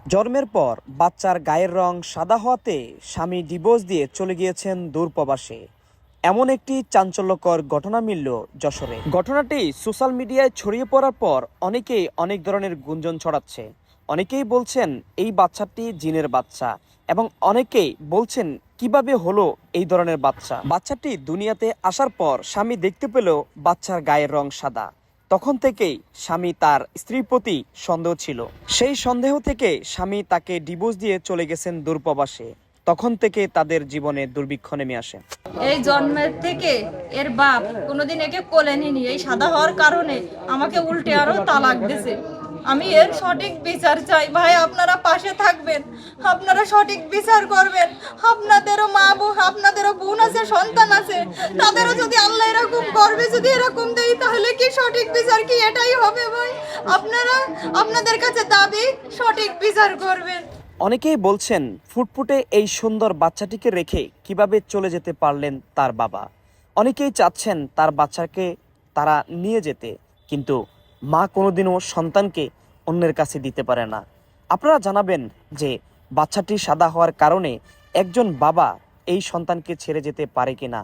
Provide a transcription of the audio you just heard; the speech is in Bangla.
জন্মের পর বাচ্চার গায়ের রং সাদা হওয়াতে স্বামী ডিভোর্স দিয়ে চলে গিয়েছেন দূর প্রবাসে। এমন একটি চাঞ্চল্যকর ঘটনা মিলল যশোরে। ঘটনাটি সোশ্যাল মিডিয়ায় ছড়িয়ে পড়ার পর অনেকেই অনেক ধরনের গুঞ্জন ছড়াচ্ছে। অনেকেই বলছেন এই বাচ্চাটি জিনের বাচ্চা, এবং অনেকেই বলছেন কিভাবে হলো এই ধরনের বাচ্চা। বাচ্চাটি দুনিয়াতে আসার পর স্বামী দেখতে পেল বাচ্চার গায়ের রং সাদা। তখন থেকেই স্বামী তার স্ত্রীর প্রতি সন্দেহ ছিল। সেই সন্দেহ থেকে স্বামী তাকে ডিভোর্স দিয়ে চলে গেছেন দূরপ্রবাসে। তখন থেকে তাদের জীবনে দুর্ভিক্ষ নেমে আসে। এই জন্মের থেকে এর বাপ কোনোদিন একে কোলে নিনি, এই সাদা হওয়ার কারণে আমাকে উল্টে আরো তালাক দিয়েছে। আমি এর সঠিক বিচার চাই ভাই, আপনারা পাশে থাকবেন, আপনারা সঠিক বিচার করবেন। আপনাদেরও মা বোন, আপনাদেরও বোন আছে, সন্তান আছে, তাদেরও যদি আল্লাহ এরকম করবে, যদি এরকম দেয়, তাহলে কি সঠিক বিচার কি এটাই হবে ভাই? আপনারা আপনাদের কাছে দাবি সঠিক বিচার করবেন। অনেকেই বলছেন ফুটফুটে এই সুন্দর বাচ্চাটিকে রেখে কিভাবে চলে যেতে পারলেন তার বাবা। অনেকেই চাচ্ছেন তার বাচ্চাকে তারা নিয়ে যেতে, কিন্তু মা কোনোদিনও সন্তানকে অন্যের কাছে দিতে পারে না। আপনারা জানাবেন যে বাচ্চাটি সাদা হওয়ার কারণে একজন বাবা এই সন্তানকে ছেড়ে যেতে পারে কিনা।